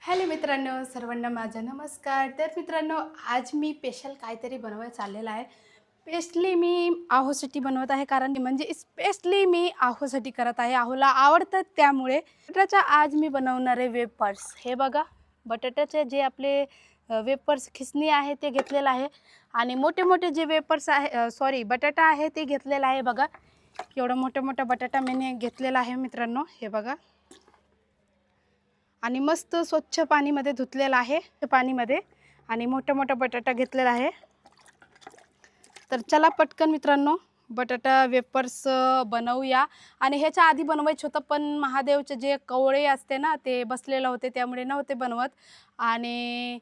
Hello मित्रांनो, सर्वांना माझा नमस्कार. तर मित्रांनो, आज मी स्पेशल काहीतरी बनवायला चाललेलं आहे. स्पेशली मी आहोसाठी बनवत आहे, कारण म्हणजे स्पेशली मी आहोसाठी करत आहे. आहोला आवडतात त्यामुळे. बटाट्याचा आज मी बनवणार आहे वेपर्स. हे बघा, बटाट्याचे जे आपले वेपर्स खिसणी आहे ते घेतलेलं आहे आणि मोठे मोठे जे वेपर्स आहे सॉरी बटाटा आहे ते घेतलेलं आहे. बघा केवढा मोठा मोठा बटाटा मी घेतलेला आहे मित्रांनो. हे बघा आणि मस्त स्वच्छ पाणीमध्ये धुतलेला आहे पाणीमध्ये आणि मोठा मोठा बटाटा घेतलेला आहे. तर चला पटकन मित्रांनो बटाटा वेपर्स बनवूया. आणि ह्याच्या आधी बनवायचं होतं, पण महादेवचे जे कवळे असते ना ते बसलेलं होते, त्यामुळे नव्हते बनवत. आणि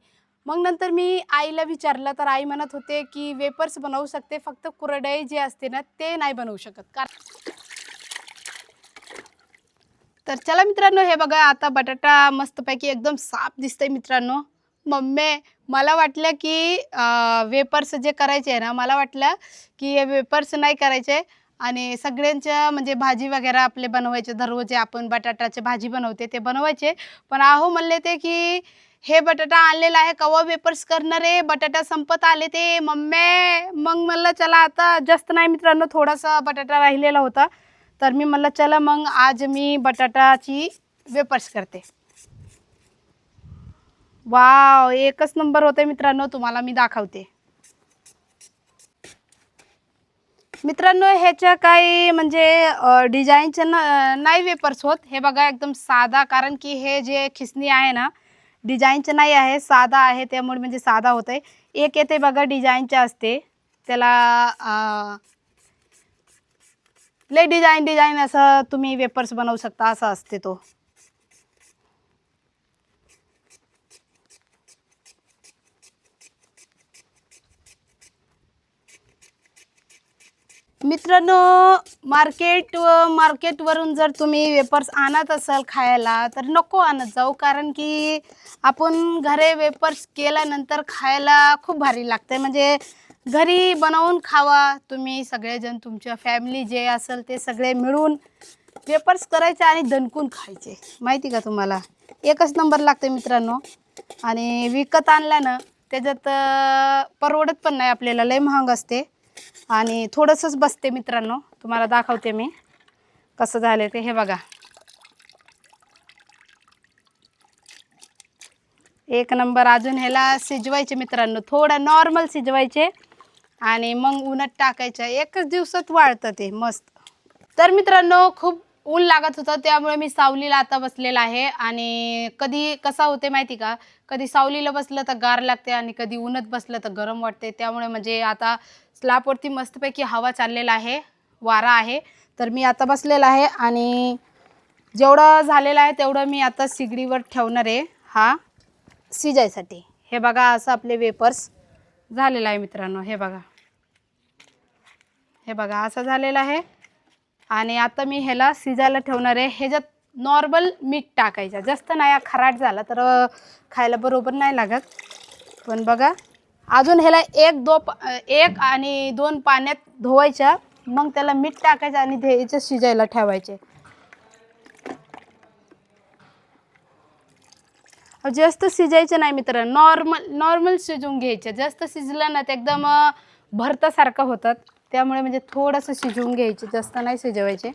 मग नंतर मी आईला विचारलं, तर आई म्हणत होते की वेपर्स बनवू शकते, फक्त कुरडई जे असते ना ते नाही बनवू शकत. तर चला मित्रांनो, हे बघा आता बटाटा मस्तपैकी एकदम साफ दिसतंय मित्रांनो. मम्मी मला वाटलं की वेपर्स जे करायचे आहे ना, मला वाटलं की हे वेपर्स नाही करायचे आणि सगळ्यांच्या म्हणजे भाजी वगैरे आपले बनवायचे, दररोज आपण बटाट्याची भाजी बनवते ते बनवायचे. पण आहो म्हणले ते की हे बटाटा आणलेला आहे, कवा वेपर्स करणार आहे, बटाटा संपत आले ते मम्मी. मग म्हणलं चला आता जास्त नाही मित्रांनो, थोडासा बटाटा राहिलेला होता, तर मी म्हणलं चला मग आज मी बटाटाची वेपर्स करते. वाव, एकच नंबर होते मित्रांनो, तुम्हाला मी दाखवते. मित्रांनो ह्याच्या काही म्हणजे डिझाईनचे नाही वेपर्स होत. हे बघा एकदम साधा, कारण की हे जे खिसणी आहे ना डिझाईनचे नाही आहे, साधा आहे, त्यामुळे म्हणजे साधा होत आहे. एक येते बघा डिझाईनचे असते, त्याला लय डिझाईन असं तुम्ही वेपर्स बनवू शकता, असं असते तो. मित्रांनो मार्केटवरून जर तुम्ही वेपर्स आणत असाल खायला, तर नको आणत जाऊ, कारण की आपण घरी वेपर्स केल्यानंतर खायला खूप भारी लागते. म्हणजे घरी बनवून खावा तुम्ही सगळेजण, तुमच्या फॅमिली जे असेल ते सगळे मिळून वेपर्स करायचे आणि दणकून खायचे. माहिती का तुम्हाला, एकच नंबर लागते मित्रांनो. आणि विकत आणल्यानं त्याच्यात परवडत पण नाही आपल्याला, लय महाग असते आणि थोडंसंच बसते मित्रांनो. तुम्हाला दाखवते मी कसं झालं ते. हे बघा एक नंबर. अजून ह्याला शिजवायचे मित्रांनो, थोडं नॉर्मल शिजवायचे आणि मग उन्हात टाकायचं, एकच दिवसात वाळतं ते मस्त. तर मित्रांनो खूप ऊन लागत होतं, त्यामुळे मी सावलीला आता बसलेला आहे. आणि कधी कसा होते माहिती का, कधी सावलीला बसलं तर गार लागते आणि कधी उन्हात बसलं तर गरम वाटते. त्यामुळे म्हणजे आता स्लॅबवरती मस्तपैकी हवा चाललेला आहे, वारा आहे, तर मी आता बसलेला आहे आणि जेवढं झालेलं आहे तेवढं मी आता शिगडीवर ठेवणार आहे हा शिजायसाठी. हे बघा असं आपले वेपर्स झालेलं आहे मित्रांनो. हे बघा, हे बघा असं झालेलं आहे. आणि आता मी ह्याला शिजायला ठेवणार आहे. ह्याच्यात नॉर्मल मीठ टाकायचं, जास्त नाही, खराट झाला तर खायला बरोबर नाही लागत. पण बघा अजून ह्याला एक आणि दोन पाण्यात धुवायच्या, मग त्याला मीठ टाकायचं आणि ह्याचं शिजायला ठेवायचे. जास्त शिजायचं नाही मित्रांनो, नॉर्मल शिजवून घ्यायचे. जास्त शिजलं ना ते एकदम भरतासारखं होतात, त्यामुळे म्हणजे थोडंसं शिजवून घ्यायचे, जास्त नाही शिजवायचे.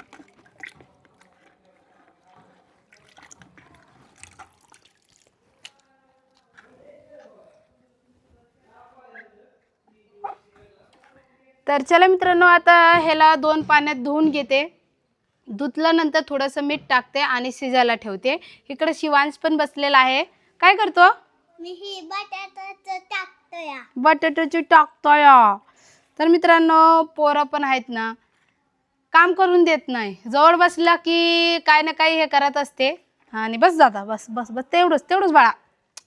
तर चला मित्रांनो, आता ह्याला दोन पाण्यात धुवून घेते. धुतल्यानंतर थोडंसं मीठ टाकते आणि शिजायला ठेवते. इकडे शिवांश पण बसलेला आहे. काय करतो? मी बटाट्याची टाकतोय. तर मित्रांनो पोरं पण आहेत ना, काम करून देत नाही, जवळ बसला की काय ना काही हे करत असते. आणि बस जाता, बस बस बस, तेवढंच बाळा,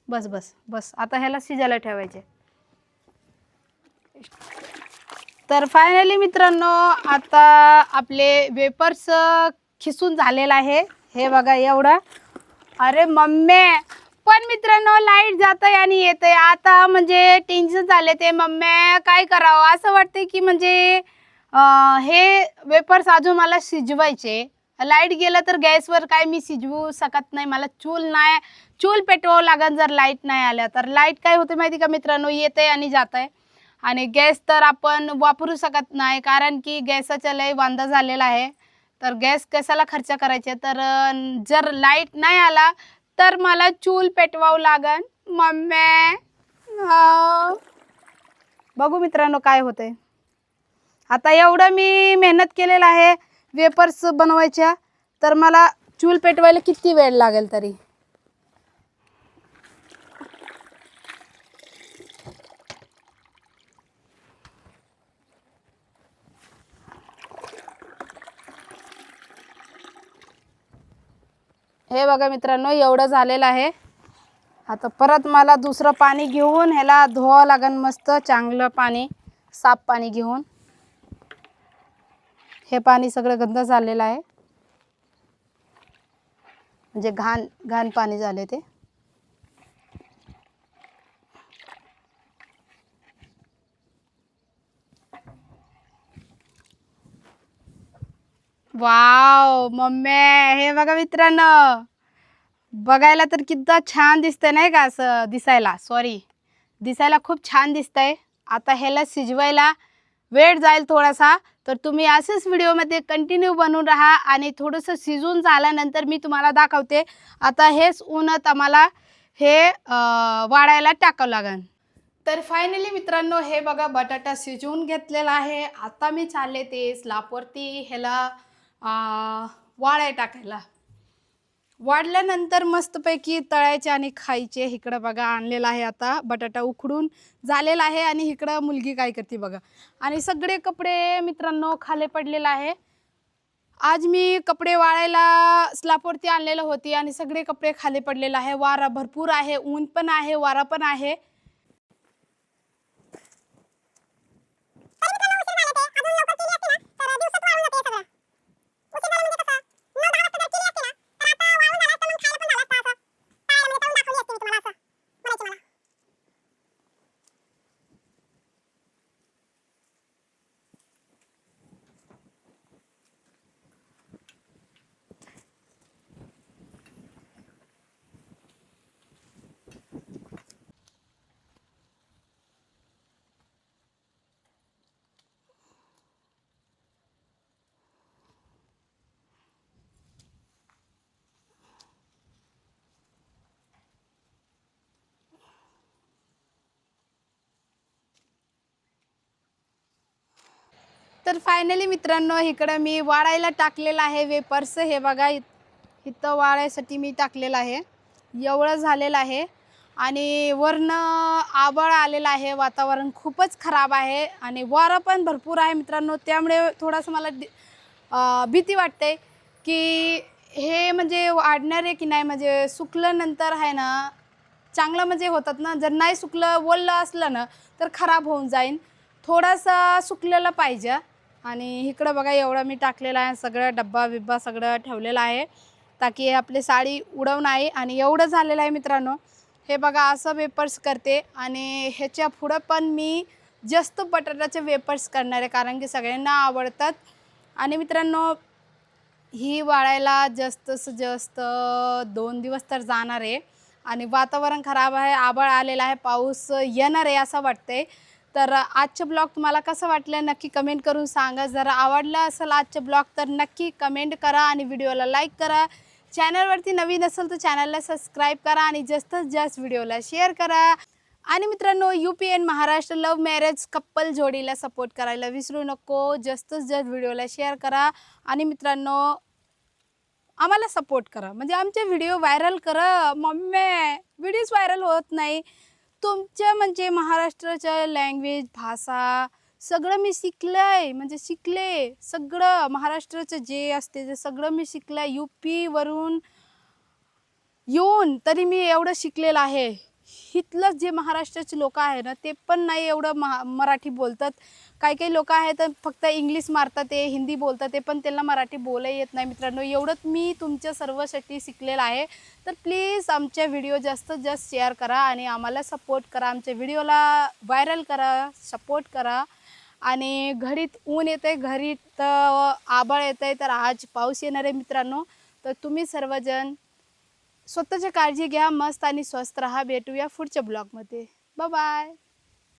बस बस बस. आता ह्याला शिजायला ठेवायचे. तर फायनली मित्रांनो आता आपले वेपर्स खिसून झालेला आहे. हे बघा एवढं. अरे मम्मी, पण मित्रांनो लाईट जात आहे आणि येत आहे, आता म्हणजे टेन्शन झाले ते. मम्मी काय करावं, असं वाटते की म्हणजे हे वेपर्स अजून मला शिजवायचे. लाईट गेलं तर गॅसवर काय मी शिजवू शकत नाही, मला चूल पेटवावं लागेल जर लाईट नाही आल्या तर. लाईट काय होते माहिती का मित्रांनो, येते आणि जात आहे. आणि गॅस तर आपण वापरू शकत नाही कारण की गॅसचा लय वांदा झालेला आहे. तर गॅस कशाला खर्च करायचे. तर जर लाईट नाही आला तर मला चूल पेटवावं लागेल मम्मी. बघू मित्रांनो काय होतंय. आता एवढं मी मेहनत केलेलं आहे वेपर्स बनवायच्या, तर मला चूल पेटवायला किती वेळ लागेल तरी. हे बघा मित्रांनो एवढं झालेलं आहे. आता परत मला दुसरं पाणी घेऊन ह्याला धुवावं लागेल मस्त चांगलं पाणी, साफ पाणी घेऊन. हे पाणी सगळं गंद झालेलं आहे, म्हणजे घाण पाणी झाले ते. वाव मम्मी, हे बघा मित्रांनो, बघायला तर किती छान दिसतंय नाही का, असं दिसायला खूप छान दिसतंय. आता ह्याला शिजवायला वेळ जाईल थोडासा, तर तुम्ही असेच व्हिडिओमध्ये कंटिन्यू बनवून राहा आणि थोडंसं शिजून झाल्यानंतर मी तुम्हाला दाखवते. आता हेच उन्हात आम्हाला हे वाळायला टाकावं लागेल. तर फायनली मित्रांनो हे बघा बटाटा शिजवून घेतलेला आहे. आता मी चालले ते स्लॅबवरती ह्याला वाळायला टाकायला. वाढल्यानंतर मस्तपैकी तळायचे आणि खायचे. इकडं बघा आणलेला आहे आता बटाटा उकडून झालेला आहे आणि इकडं मुलगी काय करते बघा. आणि सगळे कपडे मित्रांनो खाली पडलेला आहे. आज मी कपडे वाळायला स्लॅबवरती आणलेलं होती आणि सगळे कपडे खाली पडलेला आहे. वारा भरपूर आहे, ऊन पण आहे, वारा पण आहे. तर फायनली मित्रांनो इकडं मी वाळायला टाकलेलं आहे वेपर्स. हे बघा इथं वाळायसाठी मी टाकलेलं आहे. एवढं झालेलं आहे आणि वरनं आभाळ आलेलं आहे. वातावरण खूपच खराब आहे आणि वारा पण भरपूर आहे मित्रांनो. त्यामुळे थोडंसं मला भीती वाटते की हे म्हणजे वाढणार आहे की नाही, म्हणजे सुकल्यानंतर आहे ना चांगलं म्हणजे होतात ना. जर नाही सुकलं ओलं असलं ना तर खराब होऊन जाईन. थोडासा सुकलेलं पाहिजे. आणि इकडं बघा एवढं मी टाकलेलं आहे, सगळं डब्बा बिब्बा सगळं ठेवलेलं आहे ताकी आपली साडी उडव नाही. आणि एवढं झालेलं आहे मित्रांनो. हे बघा असं वेपर्स करते आणि ह्याच्या पुढं पण मी जास्त बटाट्याचे वेपर्स करणार आहे कारण की सगळ्यांना आवडतात. आणि मित्रांनो ही वाळायला जास्तीत जास्त 2 दिवस तर जाणार आहे आणि वातावरण खराब आहे, आभाळ आलेला आहे, पाऊस येणार आहे असं वाटतंय. तर आजचं ब्लॉग तुम्हाला कसं वाटलं नक्की कमेंट करून सांगा. जर आवडलं असेल आजचं ब्लॉग तर नक्की कमेंट करा आणि व्हिडिओला लाईक करा. चॅनलवरती नवीन असेल तर चॅनलला सबस्क्राईब करा आणि जास्तीत जास्त व्हिडिओला शेअर करा. आणि मित्रांनो UP and Maharashtra love marriage couple जोडीला सपोर्ट करायला विसरू नको. जास्तीत जास्त व्हिडिओला शेअर करा आणि मित्रांनो आम्हाला सपोर्ट करा, म्हणजे आमचे व्हिडिओ व्हायरल करा. मम्मी व्हिडिओज व्हायरल होत नाही. तुमच्या म्हणजे महाराष्ट्राच्या लँग्वेज भाषा सगळं मी शिकले सगळं महाराष्ट्राचं जे असते ते सगळं मी शिकलं. UP वरून येऊन तरी मी एवढं शिकलेलं आहे. इथलं जे महाराष्ट्राचे लोक आहे ना ते पण नाही एवढं मराठी बोलतात. काही लोक आहेत फक्त इंग्लिश मारतात, ते हिंदी बोलतात, ते पण त्यांना मराठी बोलायला येत नाही. मित्रांनो एवढंच मी तुमच्या सर्वांसाठी शिकलेलं आहे. तर प्लीज आमच्या व्हिडिओ जास्तीत जास्त शेअर करा आणि आम्हाला सपोर्ट करा. आमच्या व्हिडिओला व्हायरल करा, सपोर्ट करा. आणि घडीत ऊन येतं आहे, घडीत आभाळ येतं आहे, तर आज पाऊस येणार आहे मित्रांनो. तर तुम्ही सर्वजण स्वतःची काळजी घ्या, मस्त आणि स्वस्थ राहा. भेटूया पुढच्या ब्लॉगमध्ये. Bye bye.